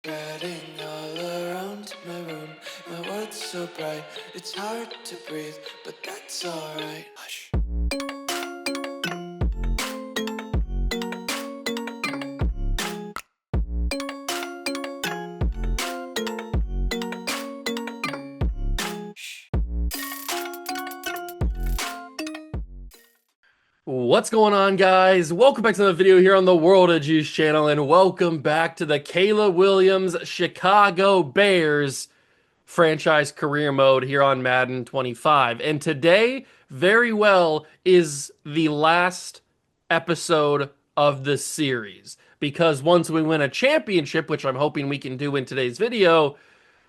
Spreading all around my room, my world's so bright, it's hard to breathe, but that's alright. Hush. What's going on, guys? Welcome back to another video here on the World of Juice channel, and welcome back to the Caleb Williams Chicago Bears franchise career mode here on Madden 25. And today, very well, is the last episode of the series, because once we win a championship, which I'm hoping we can do in today's video,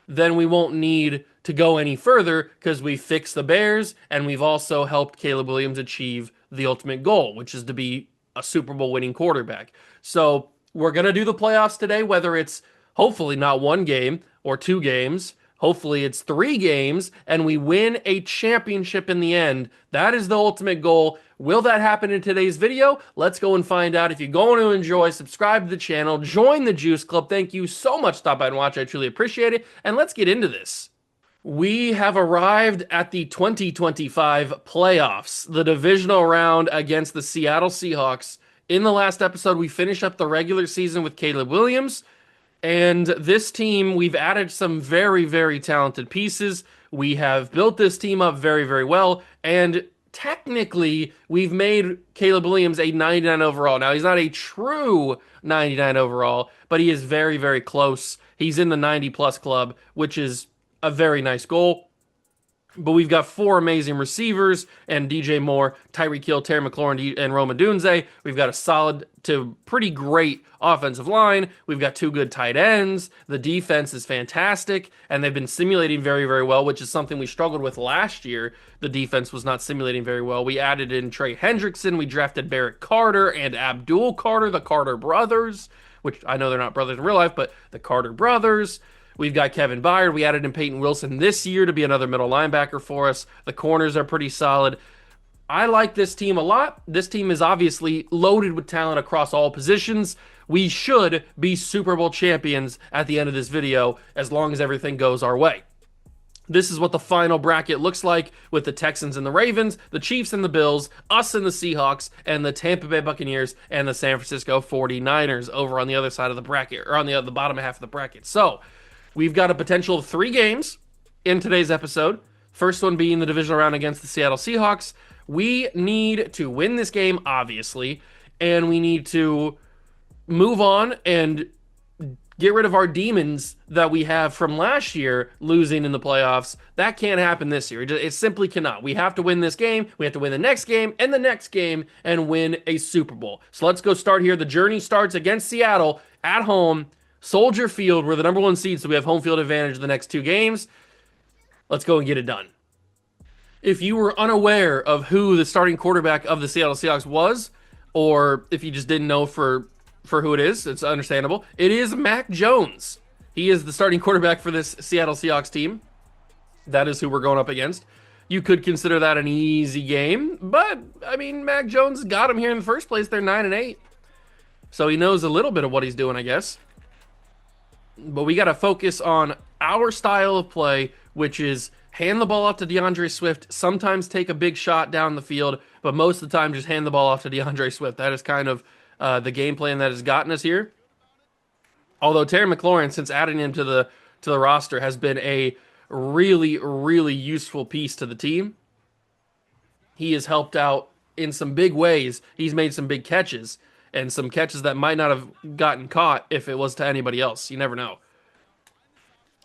then we won't need to go any further because we fixed the Bears and we've also helped Caleb Williams achieve the ultimate goal, which is to be a Super Bowl winning quarterback. So we're going to do the playoffs today, whether it's hopefully not one game or two games. Hopefully it's 3 games and we win a championship in the end. That is the ultimate goal. Will that happen in today's video? Let's go and find out. If you're going to enjoy, subscribe to the channel, join the Juice Club. Thank you so much. Stop by and watch. I truly appreciate it. And let's get into this. We have arrived at the 2025 playoffs, the divisional round against the Seattle Seahawks. In the last episode, we finished up the regular season with Caleb Williams. And this team, we've added some very, very talented pieces. We have built this team up very, very well. And technically, we've made Caleb Williams a 99 overall. Now, he's not a true 99 overall, but he is very, very close. He's in the 90-plus club, which is a very nice goal. But we've got 4 amazing receivers and DJ Moore, Tyreek Hill, Terry McLaurin, and Roma Dunze. We've got a solid to pretty great offensive line. We've got 2 good tight ends. The defense is fantastic, and they've been simulating very, very well, which is something we struggled with last year. The defense was not simulating very well. We added in Trey Hendrickson. We drafted Barrett Carter and Abdul Carter, the Carter brothers, which I know they're not brothers in real life, but the Carter brothers. We've got Kevin Byard. We added in Peyton Wilson this year to be another middle linebacker for us. The corners are pretty solid. I like this team a lot. This team is obviously loaded with talent across all positions. We should be Super Bowl champions at the end of this video as long as everything goes our way. This is what the final bracket looks like with the Texans and the Ravens, the Chiefs and the Bills, us and the Seahawks, and the Tampa Bay Buccaneers and the San Francisco 49ers over on the other side of the bracket, or on the bottom half of the bracket. So we've got a potential of 3 games in today's episode. First one being the divisional round against the Seattle Seahawks. We need to win this game, obviously, and we need to move on and get rid of our demons that we have from last year losing in the playoffs. That can't happen this year. It simply cannot. We have to win this game. We have to win the next game and the next game and win a Super Bowl. So let's go start here. The journey starts against Seattle at home. Soldier Field, we're the number 1 seed, so we have home field advantage the next 2 games. Let's go and get it done. If you were unaware of who the starting quarterback of the Seattle Seahawks was, or if you just didn't know for who it is, it's understandable. It is Mac Jones. He is the starting quarterback for this Seattle Seahawks team. That is who we're going up against. You could consider that an easy game, but, I mean, Mac Jones got him here in the first place. They're 9-8. So he knows a little bit of what he's doing, I guess. But we got to focus on our style of play, which is hand the ball off to DeAndre Swift, sometimes take a big shot down the field, but most of the time just hand the ball off to DeAndre Swift. That is kind of the game plan that has gotten us here. Although Terry McLaurin, since adding him to the roster, has been a really, really useful piece to the team. He has helped out in some big ways. He's made some big catches, and some catches that might not have gotten caught if it was to anybody else. You never know.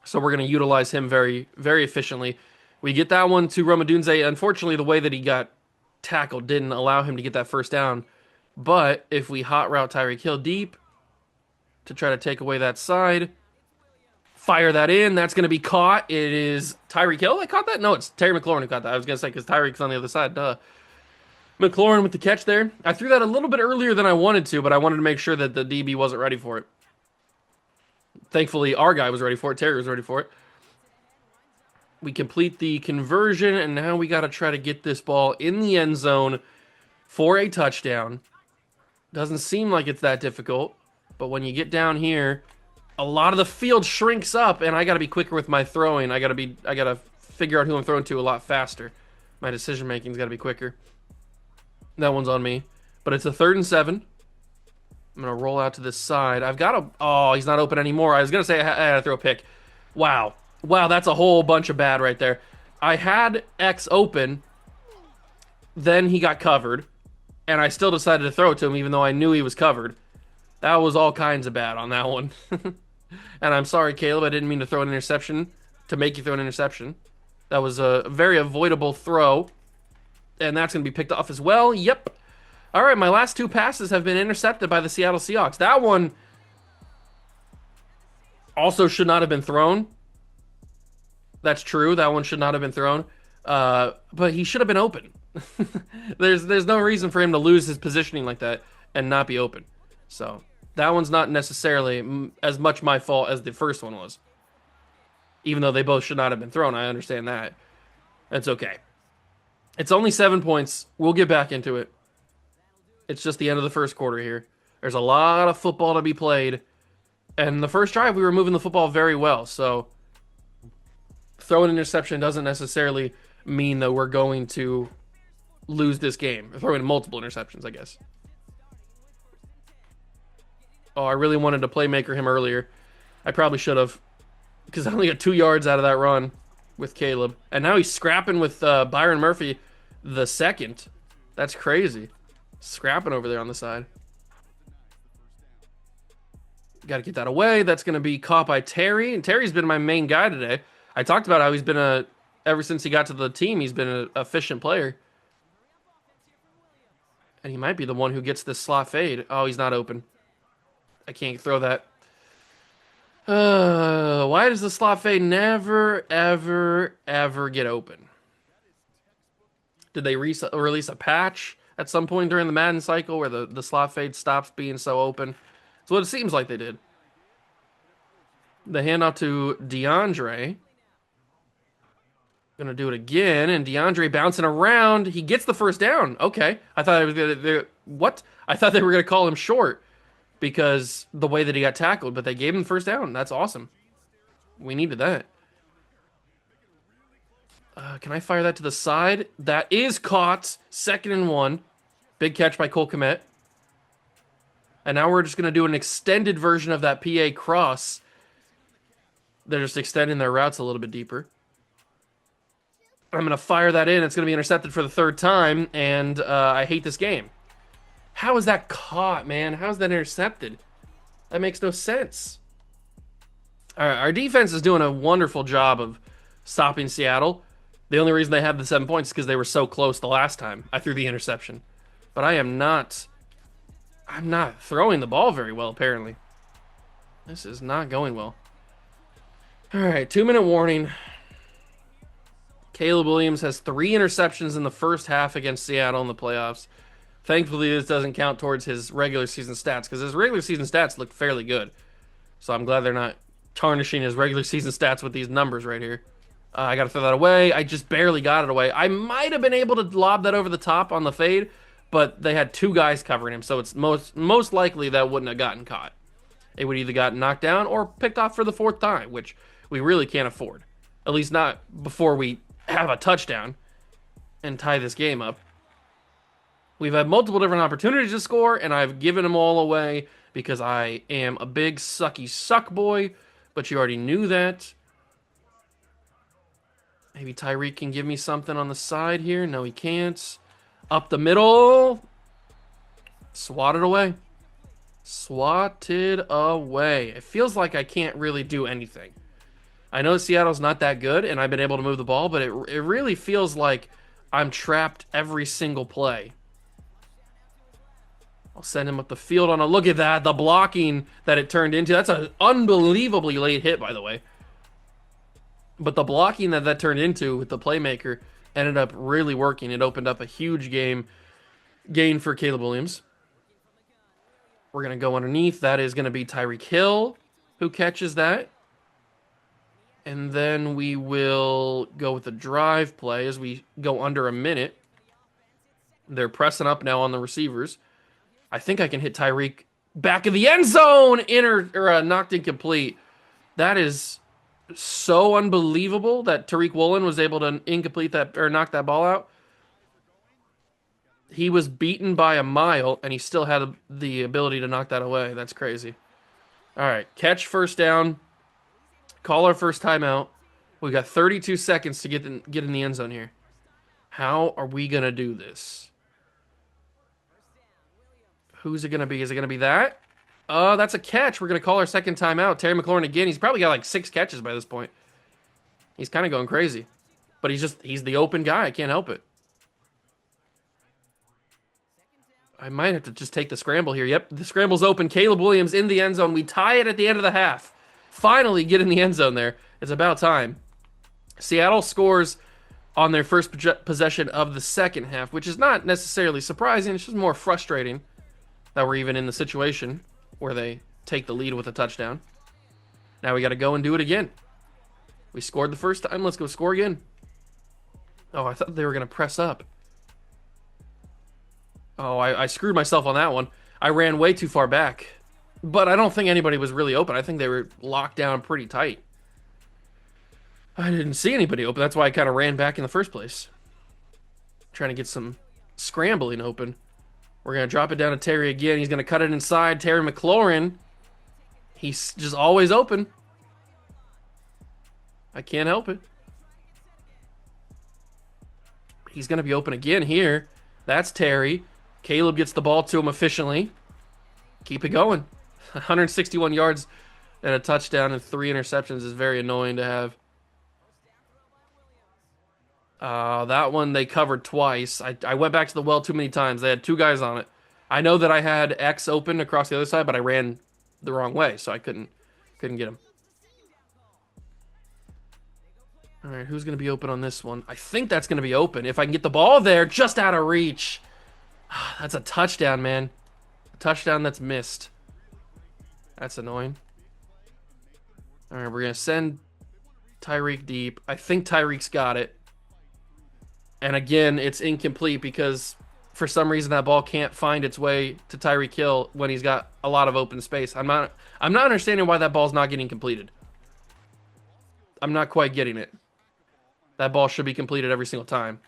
So we're going to utilize him very, very efficiently. We get that one to Roma Dunze. Unfortunately, the way that he got tackled didn't allow him to get that first down. But if we hot route Tyreek Hill deep to try to take away that side, fire that in, that's going to be caught. It is Tyreek Hill that caught that? No, it's Terry McLaurin who caught that. I was going to say because Tyreek's on the other side. Duh. McLaurin with the catch there. I threw that a little bit earlier than I wanted to, but I wanted to make sure that the DB wasn't ready for it. Thankfully, our guy was ready for it. Terry was ready for it. We complete the conversion, and now we got to try to get this ball in the end zone for a touchdown. Doesn't seem like it's that difficult, but when you get down here a lot of the field shrinks up, and I got to be quicker with my throwing. I got to figure out who I'm throwing to a lot faster. My decision making's got to be quicker. That one's on me. But it's a 3rd and 7. I'm going to roll out to this side. I've got a... Oh, he's not open anymore. I was going to say I had to throw a pick. Wow. Wow, that's a whole bunch of bad right there. I had X open. Then he got covered. And I still decided to throw it to him even though I knew he was covered. That was all kinds of bad on that one. And I'm sorry, Caleb. I didn't mean to throw an interception to make you throw an interception. That was a very avoidable throw. And that's going to be picked off as well. Yep. All right, my last 2 passes have been intercepted by the Seattle Seahawks. That one also should not have been thrown. That's true. That one should not have been thrown. But he should have been open. There's no reason for him to lose his positioning like that and not be open. So that one's not necessarily as much my fault as the first one was. Even though they both should not have been thrown, I understand that. That's okay. It's only 7 points. We'll get back into it. It's just the end of the first quarter here. There's a lot of football to be played. And the first drive, we were moving the football very well. So throwing an interception doesn't necessarily mean that we're going to lose this game. Throwing multiple interceptions, I guess. Oh, I really wanted to playmaker him earlier. I probably should have. Because I only got 2 yards out of that run with Caleb. And now he's scrapping with Byron Murphy the second. That's crazy. Scrapping over there on the side. Got to get that away. That's going to be caught by Terry. And Terry's been my main guy today. I talked about how he's been ever since he got to the team, he's been an efficient player. And he might be the one who gets this slot fade. Oh, he's not open. I can't throw that. Why does the slot fade never, ever, ever get open? Did they release a patch at some point during the Madden cycle where the slot fade stops being so open? That's what it seems like they did. The handoff to DeAndre. Gonna do it again, and DeAndre bouncing around. He gets the first down. Okay. I thought what? I thought they were gonna call him short because the way that he got tackled, but they gave him the first down. That's awesome. We needed that. Can I fire that to the side? That is caught. 2nd and 1. Big catch by Cole Kmet. And now we're just going to do an extended version of that PA cross. They're just extending their routes a little bit deeper. I'm going to fire that in. It's going to be intercepted for the 3rd time, and I hate this game. How is that caught, man? How is that intercepted? That makes no sense. All right, our defense is doing a wonderful job of stopping Seattle. The only reason they had the 7 points is because they were so close the last time I threw the interception. But I'm not throwing the ball very well, apparently. This is not going well. All right, 2-minute warning. Caleb Williams has 3 interceptions in the first half against Seattle in the playoffs. Thankfully, this doesn't count towards his regular season stats because his regular season stats look fairly good. So I'm glad they're not tarnishing his regular season stats with these numbers right here. I got to throw that away. I just barely got it away. I might have been able to lob that over the top on the fade, but they had 2 guys covering him, so it's most likely that wouldn't have gotten caught. It would either gotten knocked down or picked off for the 4th time, which we really can't afford. At least not before we have a touchdown and tie this game up. We've had multiple different opportunities to score, and I've given them all away because I am a big sucky suck boy, but you already knew that. Maybe Tyreek can give me something on the side here. No, he can't. Up the middle. Swatted away. Swatted away. It feels like I can't really do anything. I know Seattle's not that good, and I've been able to move the ball, but it really feels like I'm trapped every single play. I'll send him up the field on a look at that. The blocking that it turned into. That's an unbelievably late hit, by the way. But the blocking that turned into with the playmaker ended up really working. It opened up a huge gain for Caleb Williams. We're going to go underneath. That is going to be Tyreek Hill who catches that. And then we will go with the drive play as we go under a minute. They're pressing up now on the receivers. I think I can hit Tyreek Back of the end zone, knocked incomplete. That is so unbelievable that Tariq Woolen was able to incomplete that or knock that ball out. He was beaten by a mile, and he still had the ability to knock that away. That's crazy. All right, catch first down. Call our first timeout. We got 32 seconds to get in the end zone here. How are we gonna do this? Who's it gonna be? Is it gonna be that? That's a catch. We're gonna call our second timeout. Terry McLaurin again. He's probably got like 6 catches by this point. He's kind of going crazy, but he's the open guy. I can't help it. I might have to just take the scramble here. Yep, the scramble's open. Caleb Williams in the end zone. We tie it at the end of the half. Finally get in the end zone there. It's about time. Seattle scores on their first possession of the second half, which is not necessarily surprising. It's just more frustrating that we're even in the situation where they take the lead with a touchdown. Now we got to go and do it again. We scored the first time. Let's go score again. Oh, I thought they were going to press up. Oh, I screwed myself on that one. I ran way too far back. But I don't think anybody was really open. I think they were locked down pretty tight. I didn't see anybody open. That's why I kind of ran back in the first place. Trying to get some scrambling open. We're going to drop it down to Terry again. He's going to cut it inside. Terry McLaurin. He's just always open. I can't help it. He's going to be open again here. That's Terry. Caleb gets the ball to him efficiently. Keep it going. 161 yards and a touchdown and 3 interceptions is very annoying to have. That one they covered twice. I went back to the well too many times. They had 2 guys on it. I know that I had X open across the other side, but I ran the wrong way, so I couldn't get him. All right, who's going to be open on this one? I think that's going to be open. If I can get the ball there, just out of reach. That's a touchdown, man. A touchdown that's missed. That's annoying. All right, we're going to send Tyreek deep. I think Tyreek's got it. And again, it's incomplete because for some reason that ball can't find its way to Tyreek Hill when he's got a lot of open space. I'm not understanding why that ball's not getting completed. I'm not quite getting it. That ball should be completed every single time.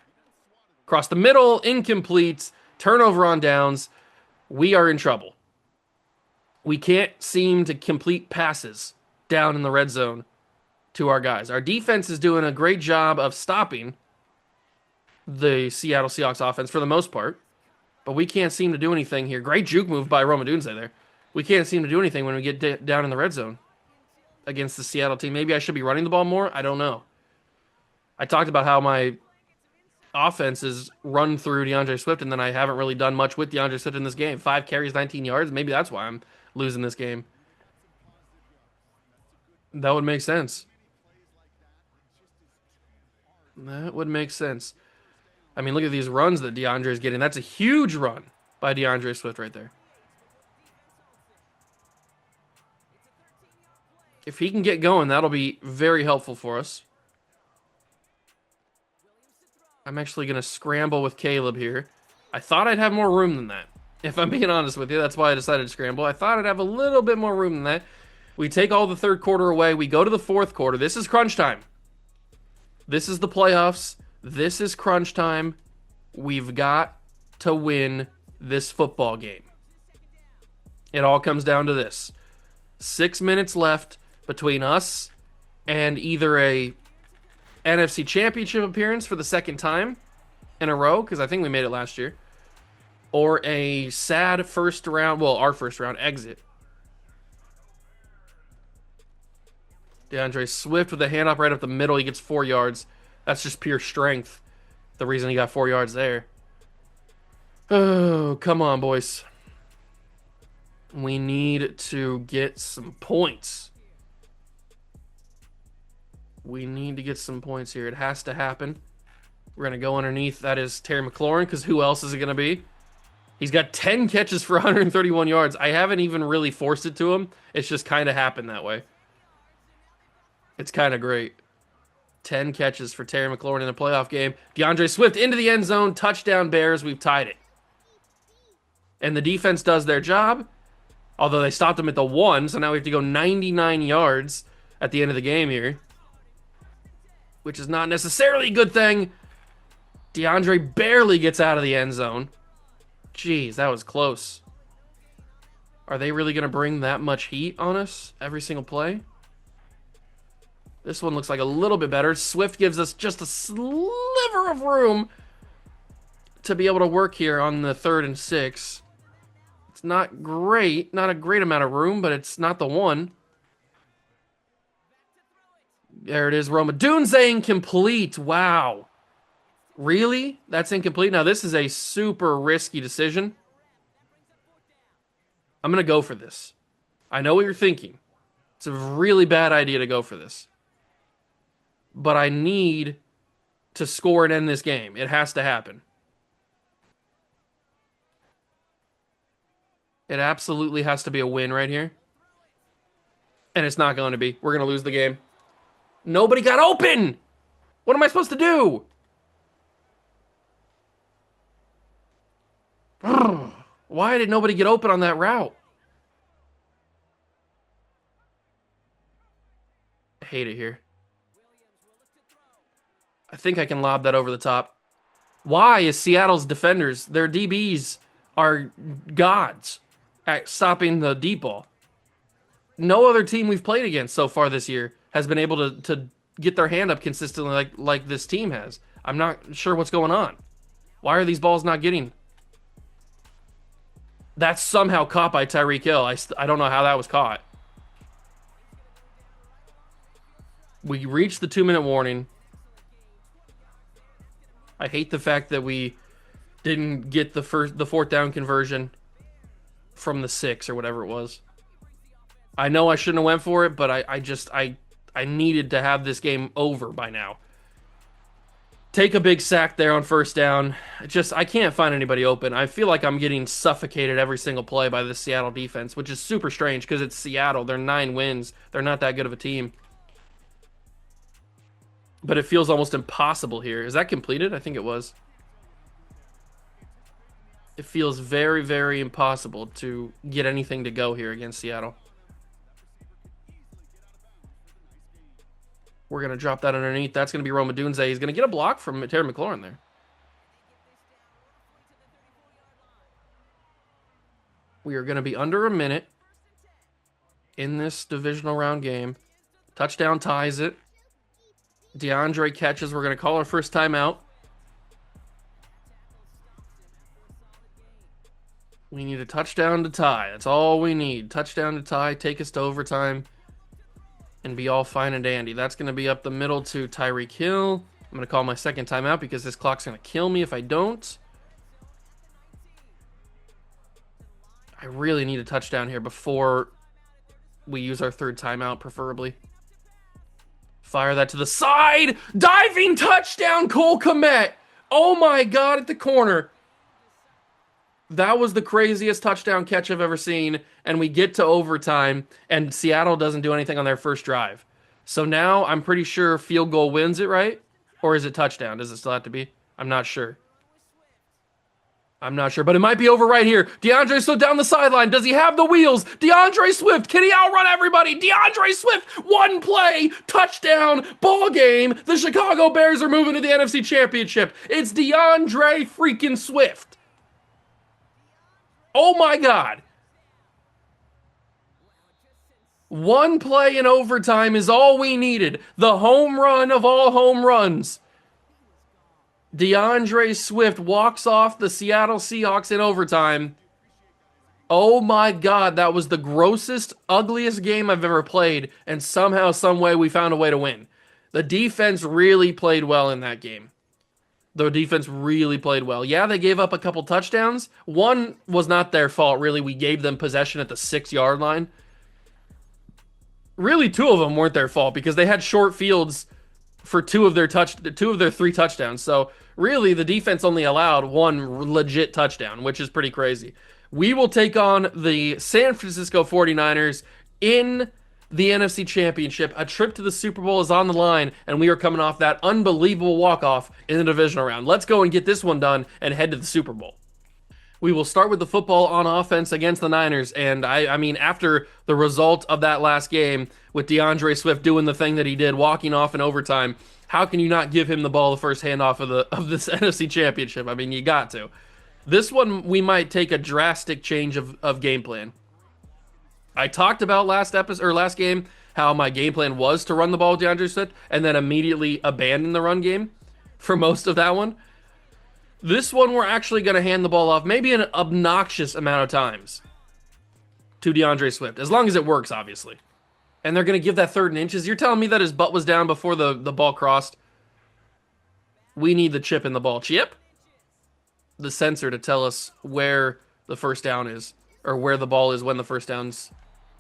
Across the middle, incomplete. Turnover on downs. We are in trouble. We can't seem to complete passes down in the red zone to our guys. Our defense is doing a great job of stopping the Seattle Seahawks offense for the most part, but we can't seem to do anything here. Great juke move by Roma Dunze there. We can't seem to do anything when we get down in the red zone against the Seattle team. Maybe I should be running the ball more. I don't know. I talked about how my offense is run through DeAndre Swift, and then I haven't really done much with DeAndre Swift in this game. 5 carries, 19 yards. Maybe that's why I'm losing this game. That would make sense. That would make sense. I mean, look at these runs that DeAndre is getting. That's a huge run by DeAndre Swift right there. If he can get going, that'll be very helpful for us. I'm actually going to scramble with Caleb here. I thought I'd have more room than that. If I'm being honest with you, that's why I decided to scramble. I thought I'd have a little bit more room than that. We take all the third quarter away. We go to the fourth quarter. This is crunch time. This is the playoffs. This is crunch time. We've got to win this football game. It all comes down to this. 6 minutes left between us and either a NFC Championship appearance for the second time in a row, because I think we made it last year, or a sad first round, well, our first round exit. DeAndre Swift with a handoff right up the middle. He gets 4 yards. That's just pure strength. The reason he got 4 yards there. Oh, come on, boys. We need to get some points. We need to get some points here. It has to happen. We're going to go underneath. That is Terry McLaurin, because who else is it going to be? He's got 10 catches for 131 yards. I haven't even really forced it to him. It's just kind of happened that way. It's kind of great. 10 catches for Terry McLaurin in a playoff game. DeAndre Swift into the end zone. Touchdown Bears. We've tied it. And the defense does their job. Although they stopped him at the 1, so now we have to go 99 yards at the end of the game here, which is not necessarily a good thing. DeAndre barely gets out of the end zone. Jeez, that was close. Are they really going to bring that much heat on us every single play? This one looks like a little bit better. Swift gives us just a sliver of room to be able to work here on the 3rd and 6. It's not great, not a great amount of room, but it's not the one. There it is, Roma. Dunze incomplete. Wow. Really? That's incomplete? Now, this is a super risky decision. I'm going to go for this. I know what you're thinking. It's a really bad idea to go for this. But I need to score and end this game. It has to happen. It absolutely has to be a win right here. And it's not going to be. We're going to lose the game. Nobody got open! What am I supposed to do? Why did nobody get open on that route? I hate it here. I think I can lob that over the top. Why is Seattle's defenders, their DBs, are gods at stopping the deep ball? No other team we've played against so far this year has been able to get their hand up consistently like this team has. I'm not sure what's going on. Why are these balls not getting? That's somehow caught by Tyreek Hill. I don't know how that was caught. We reached the 2-minute warning. I hate the fact that we didn't get the 4th down conversion from the 6 or whatever it was. I know I shouldn't have went for it, but I needed to have this game over by now. Take a big sack there on 1st down. I can't find anybody open. I feel like I'm getting suffocated every single play by the Seattle defense, which is super strange because it's Seattle. They're 9 wins. They're not that good of a team. But it feels almost impossible here. Is that completed? I think it was. It feels very, very impossible to get anything to go here against Seattle. We're going to drop that underneath. That's going to be Roma Dunze. He's going to get a block from Terry McLaurin there. We are going to be under a minute in this divisional round game. Touchdown ties it. DeAndre catches. We're going to call our first timeout. We need a touchdown to tie. That's all we need. Touchdown to tie. Take us to overtime. And be all fine and dandy. That's going to be up the middle to Tyreek Hill. I'm going to call my second timeout because this clock's going to kill me if I don't. I really need a touchdown here before we use our 3rd timeout, preferably. Fire that to the side. Diving touchdown, Cole Kmet. Oh my God, at the corner. That was the craziest touchdown catch I've ever seen. And we get to overtime, and Seattle doesn't do anything on their first drive. So now I'm pretty sure field goal wins it, right? Or is it touchdown? Does it still have to be? I'm not sure. I'm not sure, but it might be over right here. DeAndre Swift down the sideline. Does he have the wheels? DeAndre Swift, can he outrun everybody? DeAndre Swift, one play, touchdown, ball game. The Chicago Bears are moving to the NFC Championship. It's DeAndre freaking Swift. Oh my God. One play in overtime is all we needed. The home run of all home runs. DeAndre Swift walks off the Seattle Seahawks in overtime. Oh my God, that was the grossest, ugliest game I've ever played, and somehow, some way, we found a way to win. The defense really played well in that game. The defense really played well. Yeah, they gave up a couple touchdowns. One was not their fault, really. We gave them possession at the 6-yard line. Really, 2 of them weren't their fault because they had short fields for 2 of their 3 touchdowns. So really, the defense only allowed 1 legit touchdown, which is pretty crazy. We will take on the San Francisco 49ers in the NFC Championship. A trip to the Super Bowl is on the line, and we are coming off that unbelievable walk-off in the divisional round. Let's go and get this one done and head to the Super Bowl. We will start with the football on offense against the Niners. And I mean, after the result of that last game with DeAndre Swift doing the thing that he did, walking off in overtime, how can you not give him the ball the first handoff of this NFC Championship? I mean, you got to. This one, we might take a drastic change of game plan. I talked about last episode or last game how my game plan was to run the ball with DeAndre Swift and then immediately abandon the run game for most of that one. This one, we're actually going to hand the ball off maybe an obnoxious amount of times to DeAndre Swift, as long as it works, obviously. And they're going to give that 3rd and inches. You're telling me that his butt was down before the ball crossed? We need the chip in the ball. Chip? The sensor to tell us where the first down is, or where the ball is when the first down's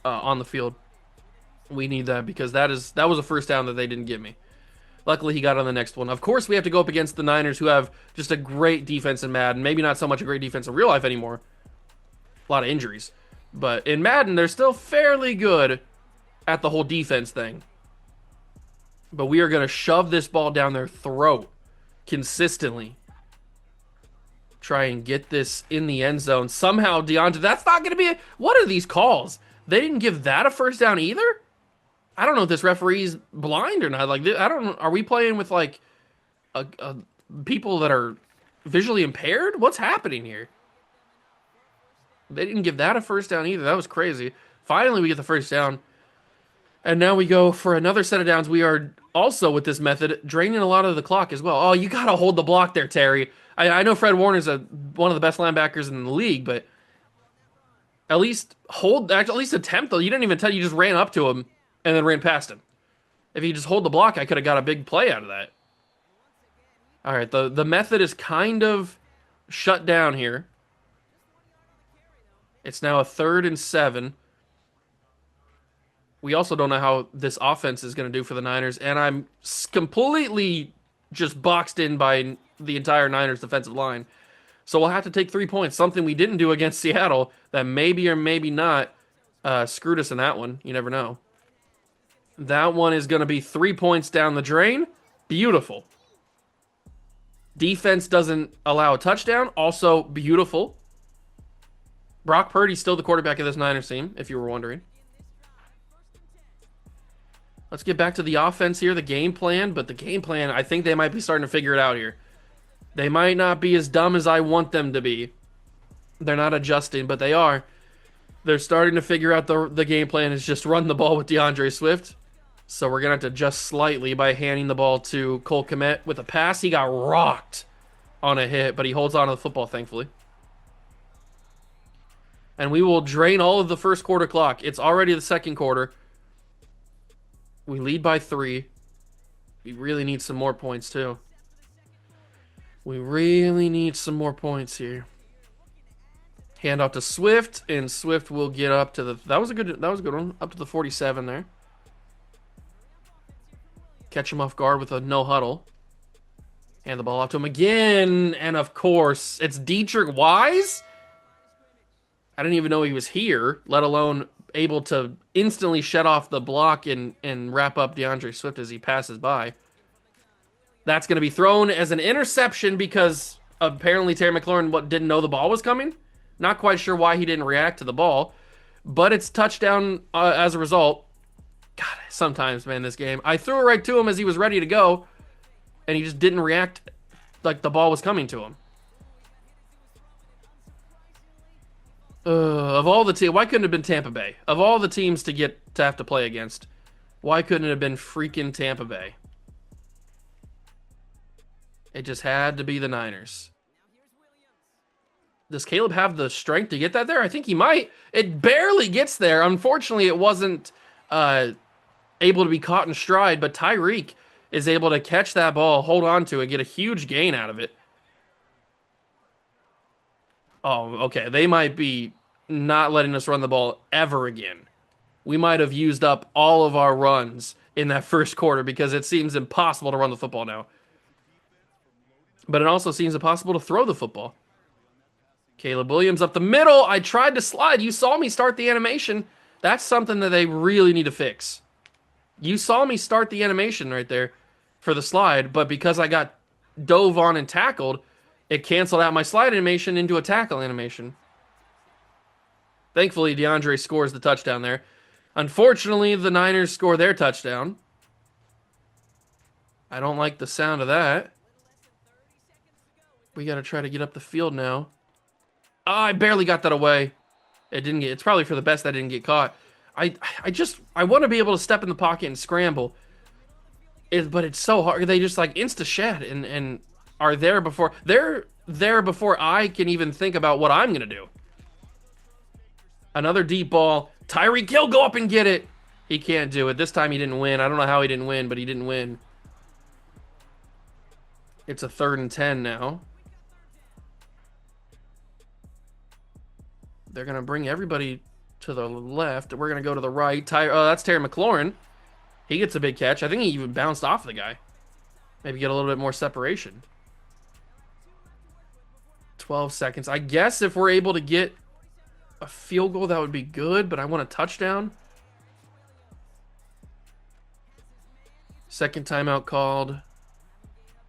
on the field. We need that because that was a first down that they didn't give me. Luckily, he got on the next one. Of course, we have to go up against the Niners, who have just a great defense in Madden. Maybe not so much a great defense in real life anymore. A lot of injuries. But in Madden, they're still fairly good at the whole defense thing. But we are going to shove this ball down their throat consistently. Try and get this in the end zone. Somehow, DeAndre, that's not going to be it. What are these calls? They didn't give that a first down either? I don't know if this referee's blind or not. Like, I don't know. Are we playing with, like, people that are visually impaired? What's happening here? They didn't give that a first down either. That was crazy. Finally, we get the first down. And now we go for another set of downs. We are also, with this method, draining a lot of the clock as well. Oh, you got to hold the block there, Terry. I know Fred Warner's one of the best linebackers in the league, but at least attempt, though. You didn't even tell. You just ran up to him and then ran past him. If he just hold the block, I could have got a big play out of that. All right, the method is kind of shut down here. It's now a 3rd and 7. We also don't know how this offense is going to do for the Niners, and I'm completely just boxed in by the entire Niners defensive line. So we'll have to take 3 points, something we didn't do against Seattle that maybe or maybe not screwed us in that one. You never know. That one is going to be 3 points down the drain. Beautiful. Defense doesn't allow a touchdown. Also beautiful. Brock Purdy's still the quarterback of this Niners team, if you were wondering. Let's get back to the offense here, the game plan. But the game plan, I think they might be starting to figure it out here. They might not be as dumb as I want them to be. They're not adjusting, but they are. They're starting to figure out the game plan is just run the ball with DeAndre Swift. So we're going to have to adjust slightly by handing the ball to Cole Kmet with a pass. He got rocked on a hit, but he holds on to the football, thankfully. And we will drain all of the first quarter clock. It's already the second quarter. We lead by 3. We really need some more points, too. We really need some more points here. Hand off to Swift, and Swift will get up to the... That was a good one. Up to the 47 there. Catch him off guard with a no huddle. Hand the ball off to him again. And, of course, it's Dietrich Wise? I didn't even know he was here, let alone able to instantly shut off the block and wrap up DeAndre Swift as he passes by. That's going to be thrown as an interception because apparently Terry McLaurin didn't know the ball was coming. Not quite sure why he didn't react to the ball, but it's touchdown as a result. God, sometimes, man, this game. I threw it right to him as he was ready to go, and he just didn't react like the ball was coming to him. Of all the teams, why couldn't it have been Tampa Bay? Of all the teams to have to play against, why couldn't it have been freaking Tampa Bay? It just had to be the Niners. Does Caleb have the strength to get that there? I think he might. It barely gets there. Unfortunately, it wasn't able to be caught in stride, but Tyreek is able to catch that ball, hold on to it, get a huge gain out of it. Oh, okay. They might be not letting us run the ball ever again. We might have used up all of our runs in that first quarter because it seems impossible to run the football now. But it also seems impossible to throw the football. Caleb Williams up the middle. I tried to slide. You saw me start the animation. That's something that they really need to fix. You saw me start the animation right there for the slide, but because I got dove on and tackled, It canceled out my slide animation into a tackle animation. Thankfully, DeAndre scores the touchdown there. Unfortunately, the Niners score their touchdown. I don't like the sound of that. We got to try to get up the field now. Oh, I barely got that away. It didn't get. It's probably for the best that didn't get caught. I want to be able to step in the pocket and scramble. But it's so hard. They just like insta shed and are there before they're there before I can even think about what I'm gonna do. Another deep ball. Tyreek Hill, go up and get it. He can't do it. This time he didn't win. I don't know how he didn't win, but he didn't win. It's a 3rd and 10 now. They're gonna bring everybody to the left. We're gonna go to the right. Oh, that's Terry McLaurin. He gets a big catch. I think he even bounced off the guy. Maybe get a little bit more separation. 12 seconds. I guess if we're able to get a field goal, that would be good, but I want a touchdown. Second timeout called.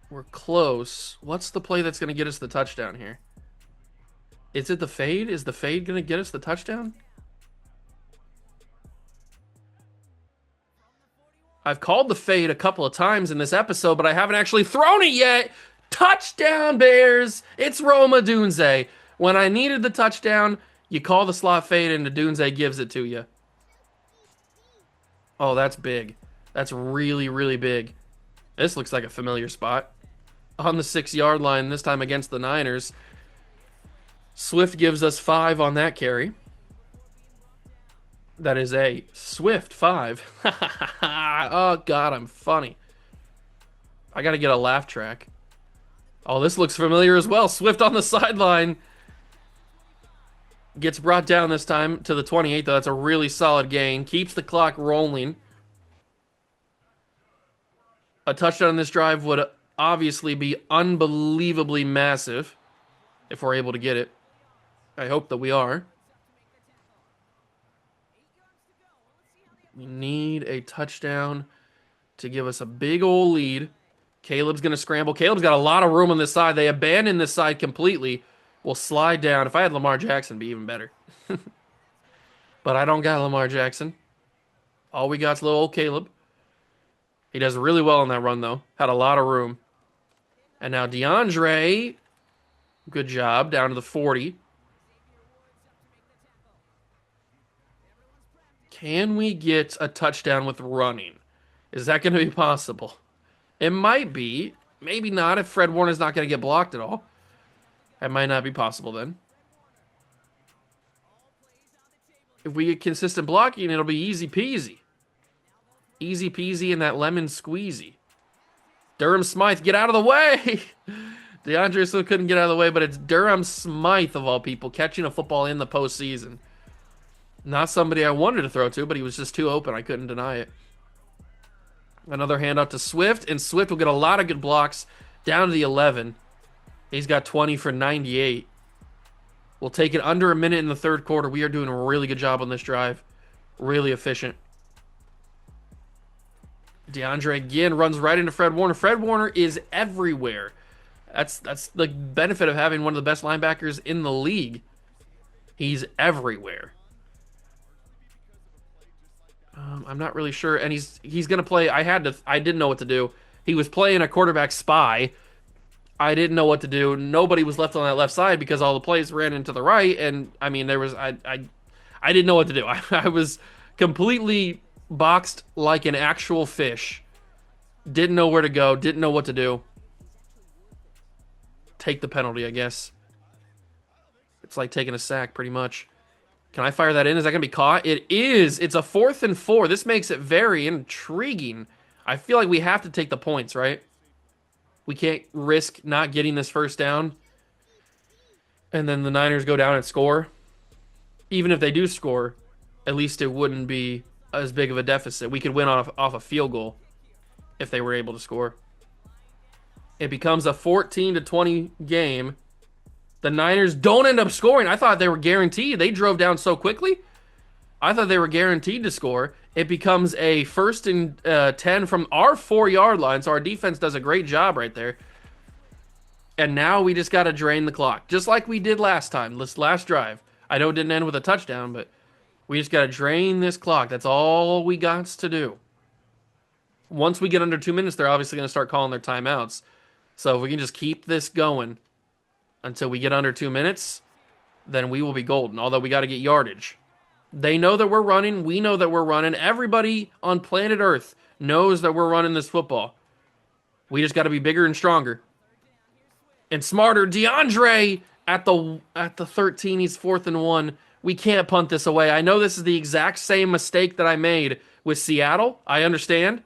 We're close. What's the play that's going to get us the touchdown here? Is it the fade? Is the fade going to get us the touchdown? I've called the fade a couple of times in this episode, but I haven't actually thrown it yet. Touchdown, Bears! It's Roma Dunze. When I needed the touchdown, you call the slot fade and the Dunze gives it to you. Oh, that's big. That's really, really big. This looks like a familiar spot. On the 6-yard line, this time against the Niners. Swift gives us 5 on that carry. That is a Swift 5. Oh, God, I'm funny. I got to get a laugh track. Oh, this looks familiar as well. Swift on the sideline. Gets brought down this time to the 28, though. That's a really solid gain. Keeps the clock rolling. A touchdown on this drive would obviously be unbelievably massive if we're able to get it. I hope that we are. We need a touchdown to give us a big old lead. Caleb's going to scramble. Caleb's got a lot of room on this side. They abandoned this side completely. We'll slide down. If I had Lamar Jackson, it'd be even better. But I don't got Lamar Jackson. All we got's little old Caleb. He does really well on that run, though. Had a lot of room. And now DeAndre. Good job. Down to the 40. Can we get a touchdown with running? Is that going to be possible? It might be. Maybe not if Fred Warner's not going to get blocked at all. That might not be possible then. If we get consistent blocking, it'll be easy peasy. Easy peasy and that lemon squeezy. Durham Smythe, get out of the way! DeAndre still couldn't get out of the way, but it's Durham Smythe, of all people, catching a football in the postseason. Not somebody I wanted to throw to, but he was just too open. I couldn't deny it. Another handout to Swift, and Swift will get a lot of good blocks down to the 11. He's got 20 for 98. We'll take it under a minute in the third quarter. We are doing a really good job on this drive. Really efficient. DeAndre again runs right into Fred Warner. Fred Warner is everywhere. That's the benefit of having one of the best linebackers in the league. He's everywhere. I'm not really sure, and he's gonna play. I didn't know what to do. He was playing a quarterback spy. I didn't know what to do. Nobody was left on that left side because all the plays ran into the right, and I mean I didn't know what to do. I was completely boxed like an actual fish. Didn't know where to go. Didn't know what to do. Take the penalty, I guess. It's like taking a sack, pretty much. Can I fire that in? Is that going to be caught? It is. It's a 4th and 4. This makes it very intriguing. I feel like we have to take the points, right? We can't risk not getting this first down. And then the Niners go down and score. Even if they do score, at least it wouldn't be as big of a deficit. We could win off a field goal if they were able to score. It becomes a 14-20 game. The Niners don't end up scoring. I thought they were guaranteed. They drove down so quickly. I thought they were guaranteed to score. It becomes a 1st and 10 from our 4-yard line. So our defense does a great job right there. And now we just got to drain the clock, just like we did last time, this last drive. I know it didn't end with a touchdown, but we just got to drain this clock. That's all we got to do. Once we get under 2 minutes, they're obviously going to start calling their timeouts. So if we can just keep this going until we get under 2 minutes, then we will be golden. Although we got to get yardage. They know that we're running. We know that we're running. Everybody on planet Earth knows that we're running this football. We just got to be bigger and stronger and smarter. DeAndre at the 13. He's 4th and 1. We can't punt this away. I know this is the exact same mistake that I made with Seattle. I understand.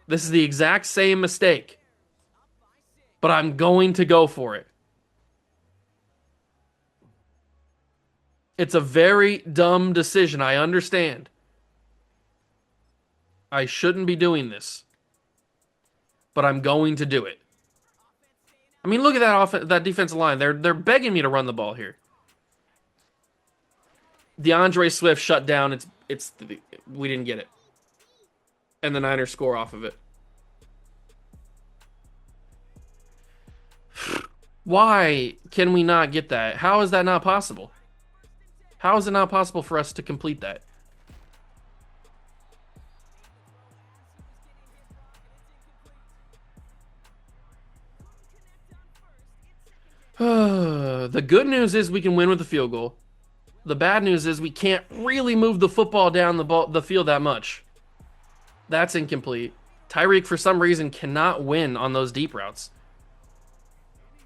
This is the exact same mistake. But I'm going to go for it. It's a very dumb decision. I understand. I shouldn't be doing this. But I'm going to do it. I mean, look at that defensive line. They're begging me to run the ball here. DeAndre Swift shut down. We didn't get it. And the Niners score off of it. Why can we not get that? How is that not possible? How is it not possible for us to complete that? The good news is we can win with a field goal. The bad news is we can't really move the football down the field that much. That's incomplete. Tyreek, for some reason, cannot win on those deep routes.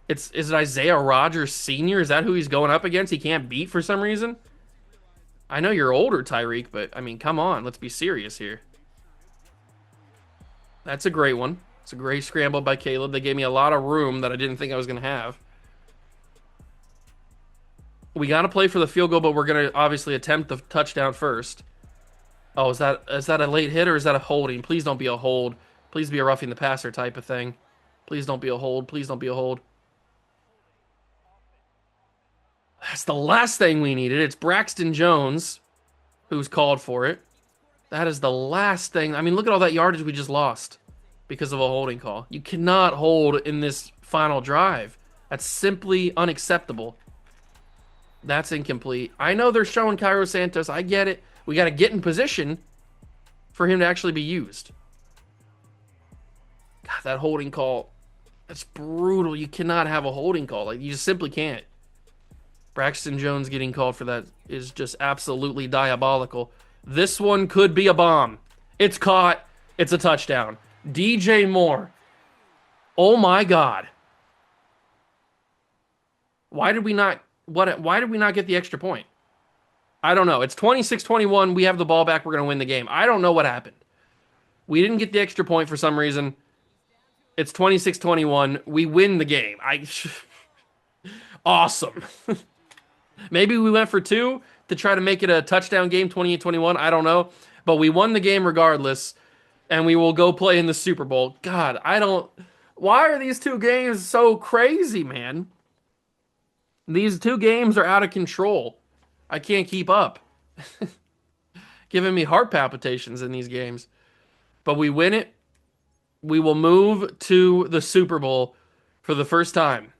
Is it Isaiah Rodgers Sr.? Is that who he's going up against? He can't beat for some reason? I know you're older, Tyreek, but, I mean, come on. Let's be serious here. That's a great one. It's a great scramble by Caleb. They gave me a lot of room that I didn't think I was going to have. We got to play for the field goal, but we're going to obviously attempt the touchdown first. Oh, is that a late hit or is that a holding? Please don't be a hold. Please be a roughing the passer type of thing. Please don't be a hold. Please don't be a hold. That's the last thing we needed. It's Braxton Jones who's called for it. That is the last thing. I mean, look at all that yardage we just lost because of a holding call. You cannot hold in this final drive. That's simply unacceptable. That's incomplete. I know they're showing Cairo Santos. I get it. We got to get in position for him to actually be used. God, that holding call, that's brutal. You cannot have a holding call. Like, you just simply can't. Braxton Jones getting called for that is just absolutely diabolical. This one could be a bomb. It's caught. It's a touchdown. DJ Moore. Oh my God. Why did we not get the extra point? I don't know. It's 26-21. We have the ball back. We're going to win the game. I don't know what happened. We didn't get the extra point for some reason. It's 26-21. We win the game. Awesome. Maybe we went for 2 to try to make it a touchdown game, 28-21. I don't know. But we won the game regardless, and we will go play in the Super Bowl. God, why are these 2 games so crazy, man? These 2 games are out of control. I can't keep up. Giving me heart palpitations in these games. But we win it. We will move to the Super Bowl for the first time.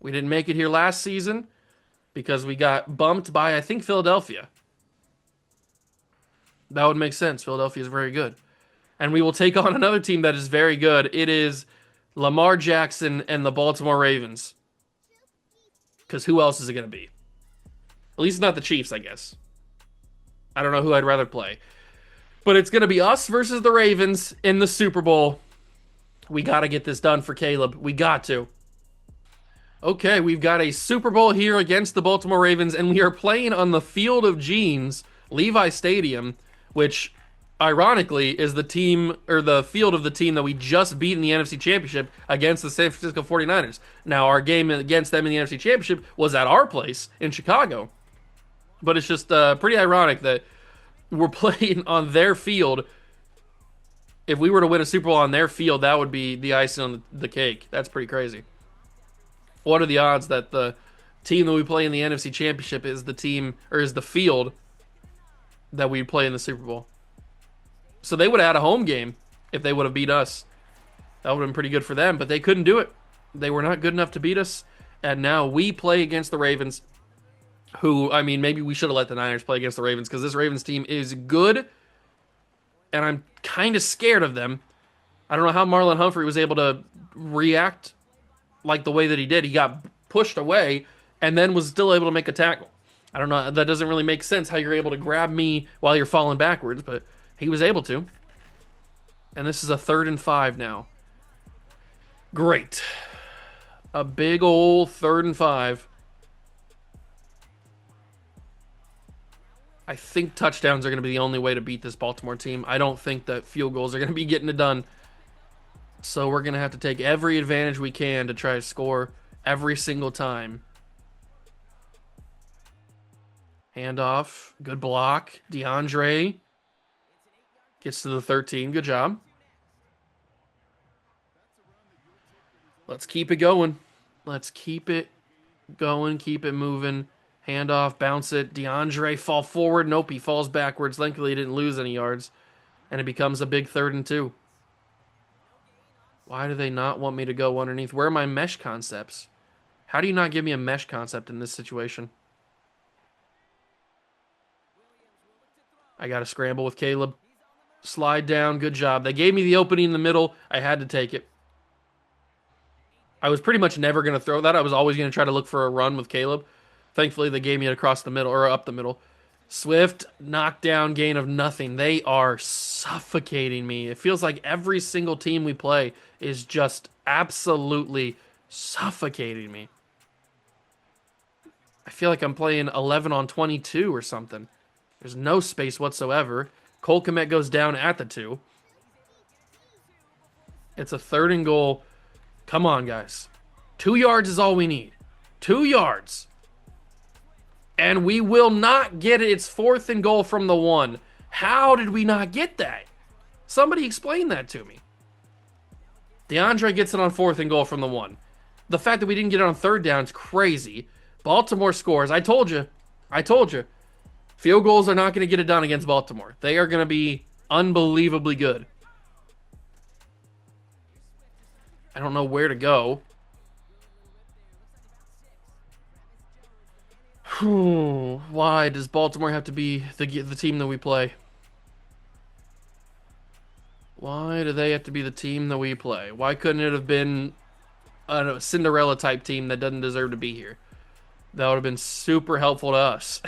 We didn't make it here last season because we got bumped by, I think, Philadelphia. That would make sense. Philadelphia is very good. And we will take on another team that is very good. It is Lamar Jackson and the Baltimore Ravens. Because who else is it going to be? At least not the Chiefs, I guess. I don't know who I'd rather play. But it's going to be us versus the Ravens in the Super Bowl. We got to get this done for Caleb. We got to. Okay, we've got a Super Bowl here against the Baltimore Ravens, and we are playing on the Field of Genes, Levi Stadium, which, ironically, is the team, or the field of the team that we just beat in the NFC Championship against the San Francisco 49ers. Now, our game against them in the NFC Championship was at our place in Chicago. But it's just pretty ironic that we're playing on their field. If we were to win a Super Bowl on their field, that would be the icing on the cake. That's pretty crazy. What are the odds that the team that we play in the NFC Championship is the team, or is the field that we play in the Super Bowl? So they would have had a home game if they would have beat us. That would have been pretty good for them, but they couldn't do it. They were not good enough to beat us, and now we play against the Ravens, who, I mean, maybe we should have let the Niners play against the Ravens because this Ravens team is good, and I'm kind of scared of them. I don't know how Marlon Humphrey was able to react like the way that he did. He got pushed away and then was still able to make a tackle. I don't know. That doesn't really make sense how you're able to grab me while you're falling backwards, but he was able to. And this is a 3rd and 5 now. Great. A big old 3rd and 5. I think touchdowns are going to be the only way to beat this Baltimore team. I don't think that field goals are going to be getting it done. So we're going to have to take every advantage we can to try to score every single time. Handoff. Good block. DeAndre gets to the 13. Good job. Let's keep it going. Let's keep it going. Keep it moving. Handoff. Bounce it. DeAndre fall forward. Nope, he falls backwards. Thankfully, he didn't lose any yards. And it becomes a big 3rd and 2. Why do they not want me to go underneath? Where are my mesh concepts? How do you not give me a mesh concept in this situation? I got to scramble with Caleb. Slide down. Good job. They gave me the opening in the middle. I had to take it. I was pretty much never going to throw that. I was always going to try to look for a run with Caleb. Thankfully, they gave me it across the middle or up the middle. Swift, knockdown, gain of nothing. They are suffocating me. It feels like every single team we play is just absolutely suffocating me. I feel like I'm playing 11 on 22 or something. There's no space whatsoever. Cole Kmet goes down at the 2. It's a 3rd and goal. Come on, guys. 2 yards is all we need. 2 yards. And we will not get it. It's 4th and goal from the 1. How did we not get that? Somebody explain that to me. DeAndre gets it on 4th and goal from the 1. The fact that we didn't get it on 3rd down is crazy. Baltimore scores. I told you. Field goals are not going to get it done against Baltimore. They are going to be unbelievably good. I don't know where to go. Why does Baltimore have to be the team that we play? Why do they have to be the team that we play? Why couldn't it have been a Cinderella type team that doesn't deserve to be here? That would have been super helpful to us.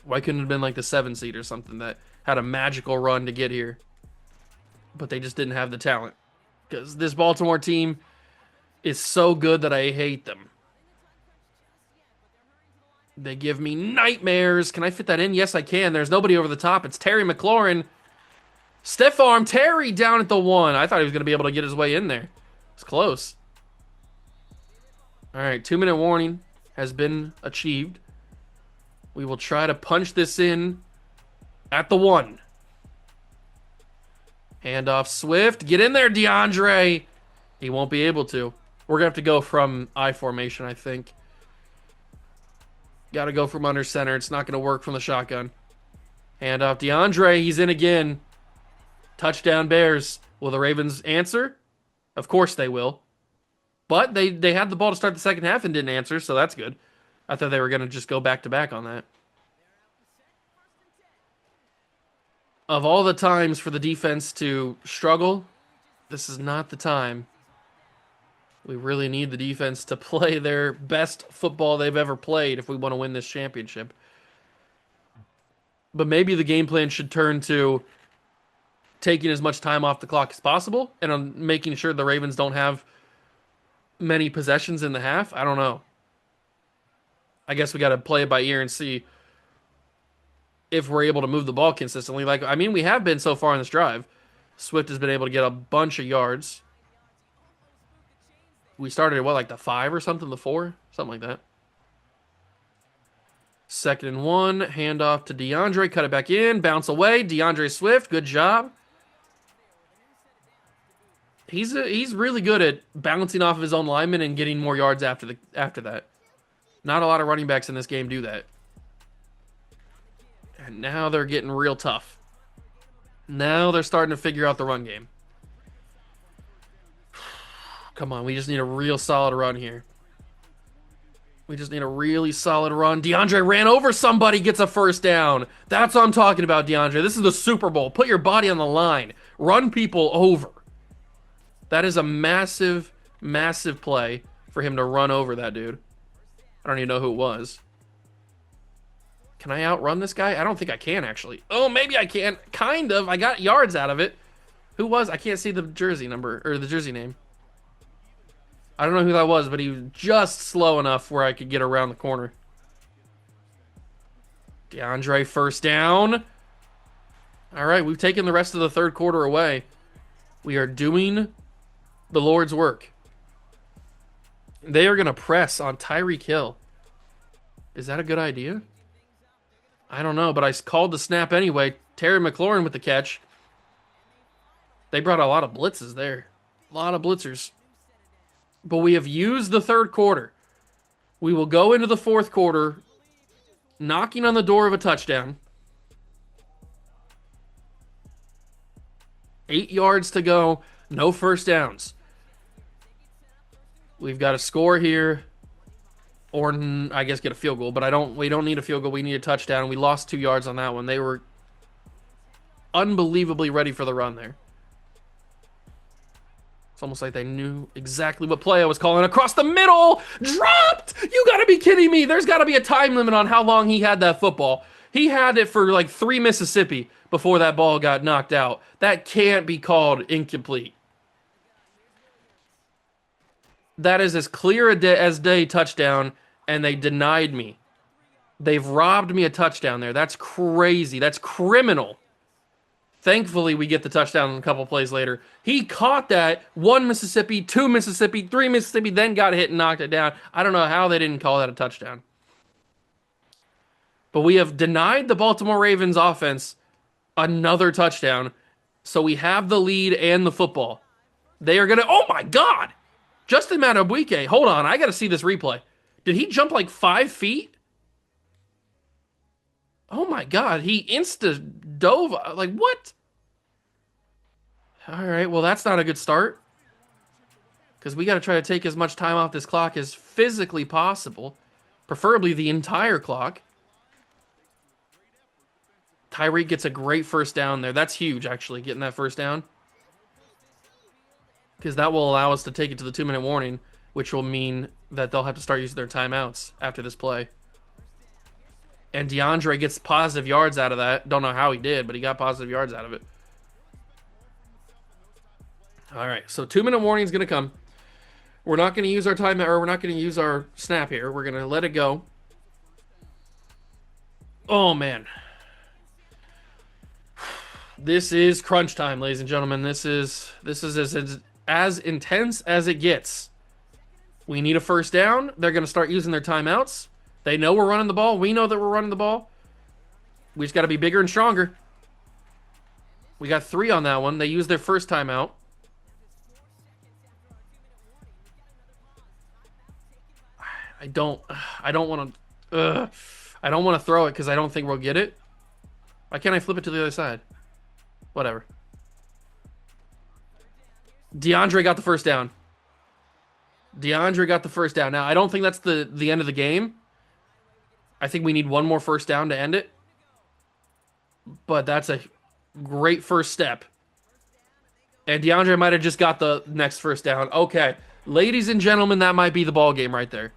Why couldn't it have been like the 7 seed or something that had a magical run to get here? But they just didn't have the talent. Because this Baltimore team is so good that I hate them. They give me nightmares. Can I fit that in? Yes, I can. There's nobody over the top. It's Terry McLaurin. Stiff arm Terry down at the 1. I thought he was going to be able to get his way in there. It's close. All right, 2-minute warning has been achieved. We will try to punch this in at the 1. Handoff Swift. Get in there, DeAndre. He won't be able to. We're going to have to go from I formation, I think. Got to go from under center. It's not going to work from the shotgun. Handoff DeAndre. He's in again. Touchdown Bears. Will the Ravens answer? Of course they will. But they had the ball to start the second half and didn't answer, so that's good. I thought they were going to just go back-to-back on that. Of all the times for the defense to struggle, this is not the time. We really need the defense to play their best football they've ever played if we want to win this championship. But maybe the game plan should turn to taking as much time off the clock as possible and on making sure the Ravens don't have many possessions in the half. I don't know. I guess we got to play it by ear and see if we're able to move the ball consistently. We have been so far in this drive. Swift has been able to get a bunch of yards. We started at the 5 or something, the 4? Something like that. 2nd and 1, handoff to DeAndre, cut it back in, bounce away. DeAndre Swift, good job. He's really good at bouncing off of his own lineman and getting more yards after that. Not a lot of running backs in this game do that. And now they're getting real tough. Now they're starting to figure out the run game. Come on, we just need a real solid run here. We just need a really solid run. DeAndre ran over somebody, gets a first down. That's what I'm talking about, DeAndre. This is the Super Bowl. Put your body on the line. Run people over. That is a massive, massive play for him to run over that dude. I don't even know who it was. Can I outrun this guy? I don't think I can, actually. Oh, maybe I can. Kind of. I got yards out of it. Who was? I can't see the jersey number, or the jersey name. I don't know who that was, but he was just slow enough where I could get around the corner. DeAndre, first down. All right, we've taken the rest of the third quarter away. We are doing the Lord's work. They are going to press on Tyreek Hill. Is that a good idea? I don't know, but I called the snap anyway. Terry McLaurin with the catch. They brought a lot of blitzes there. A lot of blitzers. But we have used the third quarter. We will go into the fourth quarter knocking on the door of a touchdown. 8 yards to go. No first downs. We've got to score here. Or, I guess, get a field goal. But we don't need a field goal. We need a touchdown. We lost 2 yards on that one. They were unbelievably ready for the run there. It's almost like they knew exactly what play I was calling. Across the middle! Dropped! You gotta be kidding me! There's gotta be a time limit on how long he had that football. He had it for like 3 Mississippi before that ball got knocked out. That can't be called incomplete. That is as clear as day touchdown, and they denied me. They've robbed me a touchdown there. That's crazy. That's criminal. Thankfully, we get the touchdown a couple plays later. He caught that. 1 Mississippi, 2 Mississippi, 3 Mississippi, then got hit and knocked it down. I don't know how they didn't call that a touchdown. But we have denied the Baltimore Ravens offense another touchdown. So we have the lead and the football. They are going to... Oh, my God! Justin Madubuike. Hold on. I got to see this replay. Did he jump like 5 feet? Oh, my God. He insta-dove. Like, what? All right, well, that's not a good start. Because we got to try to take as much time off this clock as physically possible. Preferably the entire clock. Tyreek gets a great first down there. That's huge, actually, getting that first down. Because that will allow us to take it to the 2-minute warning, which will mean that they'll have to start using their timeouts after this play. And DeAndre gets positive yards out of that. Don't know how he did, but he got positive yards out of it. All right, so 2-minute warning is going to come. We're not going to use our timeout, or we're not going to use our snap here. We're going to let it go. Oh, man. This is crunch time, ladies and gentlemen. This is as intense as it gets. We need a first down. They're going to start using their timeouts. They know we're running the ball. We know that we're running the ball. We just got to be bigger and stronger. We got 3 on that one. They used their first timeout. I don't want to throw it because I don't think we'll get it. Why can't I flip it to the other side? Whatever. DeAndre got the first down. DeAndre got the first down. Now, I don't think that's the end of the game. I think we need one more first down to end it. But that's a great first step. And DeAndre might have just got the next first down. Okay. Ladies and gentlemen, that might be the ball game right there.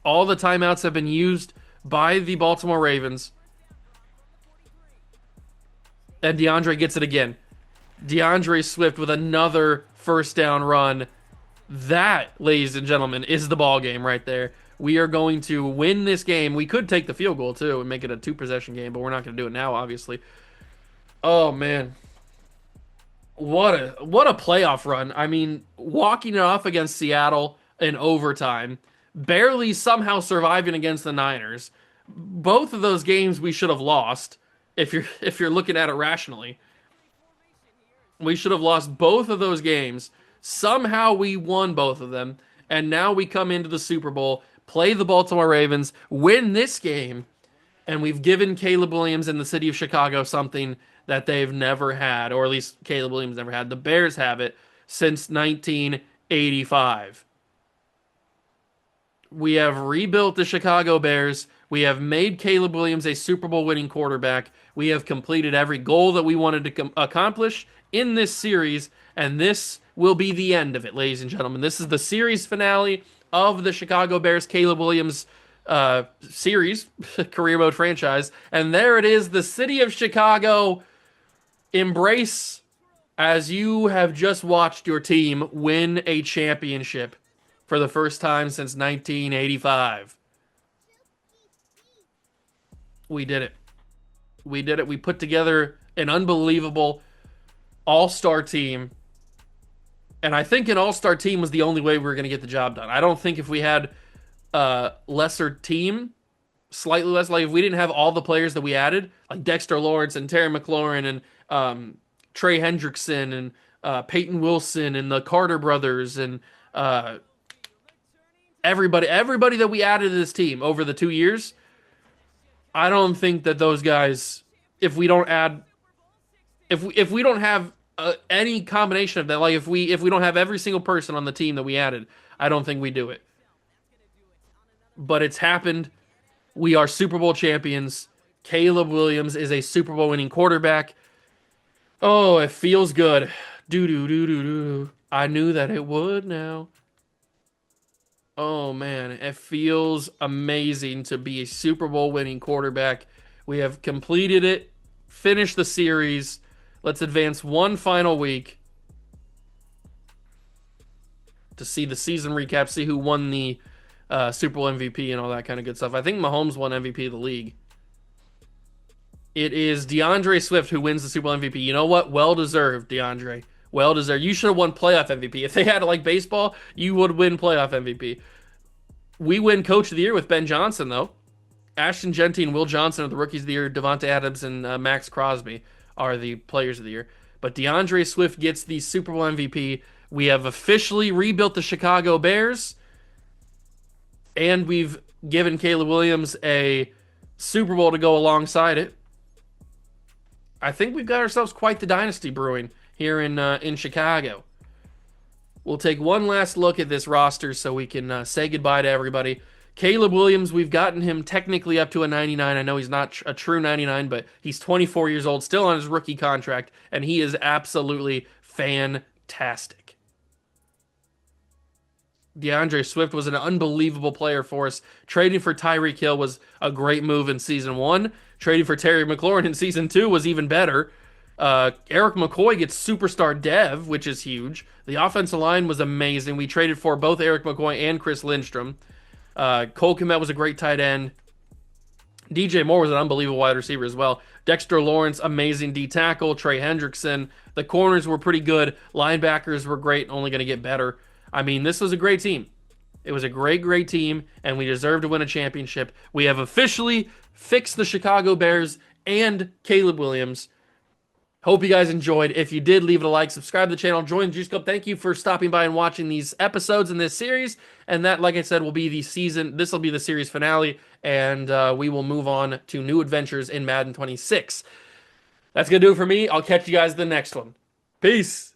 All the timeouts have been used by the Baltimore Ravens. And DeAndre gets it again. DeAndre Swift with another first down run. That, ladies and gentlemen, is the ball game right there. We are going to win this game. We could take the field goal, too, and make it a 2-possession game, but we're not going to do it now, obviously. Oh, man. What a playoff run. I mean, walking it off against Seattle in overtime, barely somehow surviving against the Niners. Both of those games we should have lost, if you're looking at it rationally. We should have lost both of those games. Somehow we won both of them, and now we come into the Super Bowl, play the Baltimore Ravens, win this game, and we've given Caleb Williams and the city of Chicago something that they've never had, or at least Caleb Williams never had. The Bears have it. since 1985. We have rebuilt the Chicago Bears. We have made Caleb Williams a Super Bowl winning quarterback. We have completed every goal that we wanted to accomplish in this series, and this will be the end of it, ladies and gentlemen. This is the series finale of the Chicago Bears Caleb Williams series, career mode franchise. And there it is, the city of Chicago. Embrace as you have just watched your team win a championship for the first time since 1985. We did it. We did it. We put together an unbelievable all-star team. And I think an all-star team was the only way we were going to get the job done. I don't think if we had a lesser team, slightly less, like if we didn't have all the players that we added, like Dexter Lawrence and Terry McLaurin and Trey Hendrickson and Peyton Wilson and the Carter brothers and everybody that we added to this team over the 2 years, I don't think that those guys, if we don't add, if we don't have any combination of that, like if we don't have every single person on the team that we added, I don't think we do it. But it's happened. We are Super Bowl champions. Caleb Williams is a Super Bowl winning quarterback. Oh, it feels good. Do do do do do. I knew that it would now. Oh man, it feels amazing to be a Super Bowl winning quarterback. We have completed it, finished the series. Let's advance one final week to see the season recap, see who won the Super Bowl MVP and all that kind of good stuff. I think Mahomes won MVP of the league. It is DeAndre Swift who wins the Super Bowl MVP. You know what? Well deserved, DeAndre. Well deserved. You should have won playoff MVP. If they had like baseball, you would win playoff MVP. We win Coach of the Year with Ben Johnson, though. Ashton Jeanty and Will Johnson are the Rookies of the Year. Devonta Adams and Max Crosby are the Players of the Year. But DeAndre Swift gets the Super Bowl MVP. We have officially rebuilt the Chicago Bears. And we've given Caleb Williams a Super Bowl to go alongside it. I think we've got ourselves quite the dynasty brewing here in Chicago. We'll take one last look at this roster so we can say goodbye to everybody. Caleb Williams, we've gotten him technically up to a 99. I know he's not a true 99, but he's 24 years old, still on his rookie contract, and he is absolutely fantastic. DeAndre Swift was an unbelievable player for us. Trading for Tyreek Hill was a great move in Season 1. Trading for Terry McLaurin in Season 2 was even better. Eric McCoy gets superstar dev, which is huge. The offensive line was amazing. We traded for both Eric McCoy and Chris Lindstrom. Cole Kmet was a great tight end. DJ Moore was an unbelievable wide receiver as well. Dexter Lawrence, amazing D tackle. Trey Hendrickson. The corners were pretty good. Linebackers were great, only going to get better. I mean, this was a great team. It was a great, great team, and we deserve to win a championship. We have officially fixed the Chicago Bears and Caleb Williams. Hope you guys enjoyed. If you did, leave it a like, subscribe to the channel, join the Juice Club. Thank you for stopping by and watching these episodes in this series. And that, like I said, will be the season. This will be the series finale, and we will move on to new adventures in Madden 26. That's going to do it for me. I'll catch you guys in the next one. Peace.